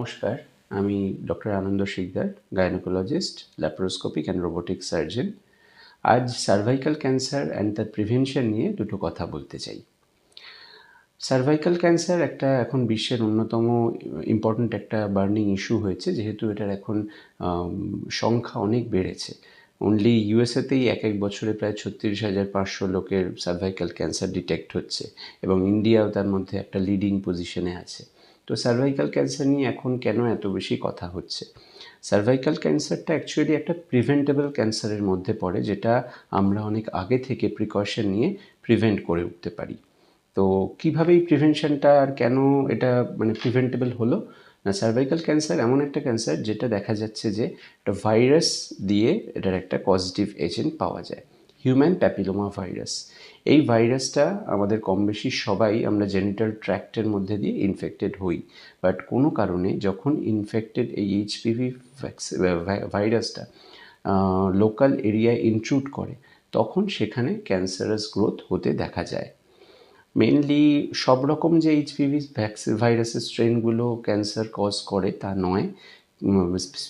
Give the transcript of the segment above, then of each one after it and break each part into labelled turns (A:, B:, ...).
A: নমস্কার, আমি doctor Anand Sikdar, gynaecologist, laparoscopic and robotic surgeon. আজ সার্ভাইকাল ক্যান্সার অ্যান্ড তার প্রিভেনশন নিয়ে দুটো কথা বলতে চাই। সার্ভাইকাল ক্যান্সার একটা এখন বিশ্বের অন্যতম ইম্পর্ট্যান্ট একটা বার্নিং ইস্যু হয়েছে, যেহেতু এটার এখন সংখ্যা অনেক বেড়েছে। অনলি ইউএসএতেই এক বছরে প্রায় 36,500 লোকের সার্ভাইকাল ক্যান্সার ডিটেক্ট হচ্ছে, এবং ইন্ডিয়াও তার মধ্যে একটা লিডিং পজিশনে আছে। তো সার্ভাইকাল ক্যান্সার নিয়ে এখন কেন এত বেশি কথা হচ্ছে? সার্ভাইকাল ক্যান্সারটা অ্যাকচুয়ালি একটা প্রিভেন্টেবল ক্যান্সারের মধ্যে পড়ে, যেটা আমরা অনেক আগে থেকে প্রিকশন নিয়ে প্রিভেন্ট করে উঠতে পারি। তো কীভাবে এই প্রিভেনশনটা আর কেন এটা প্রিভেন্টেবল হলো না, সার্ভাইকাল ক্যান্সার এমন একটা ক্যান্সার যেটা দেখা যাচ্ছে যে একটা ভাইরাস দিয়ে এটার একটা পজিটিভ এজেন্ট পাওয়া যায়, হিউম্যান প্যাপিলোমা ভাইরাস। এই ভাইরাসটা আমাদের কম বেশি সবাই আমরা জেনিটাল ট্র্যাক্টের মধ্যে দিয়ে ইনফেক্টেড হই, বাট কোনো কারণে যখন ইনফেক্টেড এই এইচপিভি ভাইরাসটা লোকাল এরিয়ায় ইনট্রুড করে, তখন সেখানে ক্যান্সারাস গ্রোথ হতে দেখা যায়। মেনলি সব রকম যে এইচপিভি ভাইরাসের স্ট্রেনগুলো ক্যান্সার কজ করে তা নয়,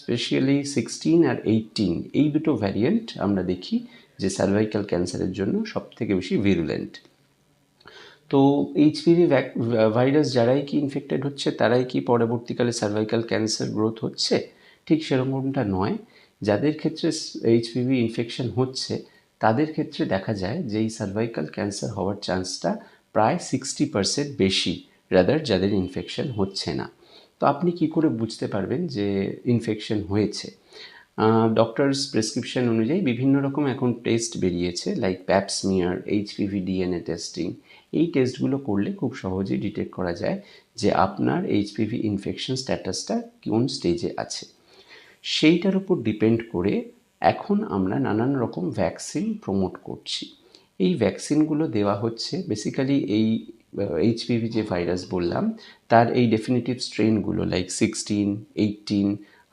A: স্পেশালি 16 আর 18 এই দুটো ভ্যারিয়েন্ট আমরা দেখি যে সার্ভাইকাল ক্যান্সারের জন্য সবথেকে বেশি ভিরুলেন্ট। তো এইচপিভি ভাইরাস যারাই কি ইনফেক্টেড হচ্ছে তারাই কি পরবর্তীকালে সার্ভাইকাল ক্যান্সার গ্রোথ হচ্ছে? ঠিক সেরকমটা নয়। যাদের ক্ষেত্রে এইচপিভি ইনফেকশন হচ্ছে তাদের ক্ষেত্রে দেখা যায় যে এই সার্ভাইকাল ক্যান্সার হওয়ার চান্সটা প্রায় 60% বেশি, রাদার যাদের ইনফেকশন হচ্ছে না। তো আপনি কি করে বুঝতে পারবেন যে ইনফেকশন হয়েছে? ডক্টরস প্রেসক্রিপশন অনুযায়ী বিভিন্ন রকম এখন টেস্ট বেরিয়েছে, লাইক প্যাপস্মিয়ার, এইচপিভি ডিএনএ টেস্টিং। এই টেস্টগুলো করলে খুব সহজেই ডিটেক্ট করা যায় যে আপনার এইচপিভি ইনফেকশন স্ট্যাটাসটা কোন স্টেজে আছে। সেইটার উপর ডিপেন্ড করে এখন আমরা নানান রকম ভ্যাকসিন প্রমোট করছি। এই ভ্যাকসিনগুলো দেওয়া হচ্ছে বেসিক্যালি এই এইচপিভি যে ভাইরাস বললাম তার এই ডেফিনিটিভ স্ট্রেনগুলো লাইক 16, 18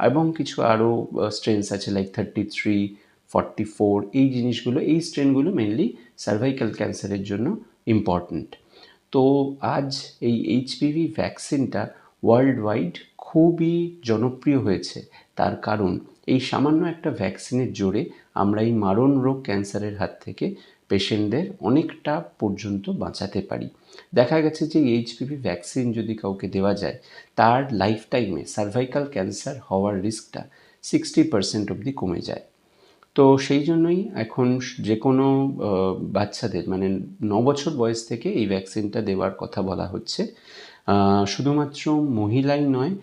A: এবং কিছু আরও স্ট্রেনস আছে লাইক 33, 44। এই জিনিসগুলো, এই স্ট্রেনগুলো মেনলি সার্ভাইকাল ক্যান্সারের জন্য ইম্পর্ট্যান্ট। তো আজ এই এইচপিভি ভ্যাকসিনটা ওয়ার্ল্ড ওয়াইড খুবই জনপ্রিয় হয়েছে, তার কারণ এই সামান্য একটা ভ্যাকসিনের জোরে আমরা এই মারণ রোগ ক্যান্সারের হাত থেকে পেশেন্টদের অনেকটা পর্যন্ত বাঁচাতে পারি। দেখা গেছে যে এইচপিভি ভ্যাকসিন যদি কাউকে দেওয়া যায়, তার লাইফ টাইমে সার্ভাইকাল ক্যান্সার হওয়ার রিস্কটা 60% অবধি কমে যায়। তো সেই জন্যই এখন যে কোনো বাচ্চাদের 9 বছর বয়স থেকে এই ভ্যাকসিনটা দেওয়ার কথা বলা হচ্ছে। শুধুমাত্র মহিলাই নয়,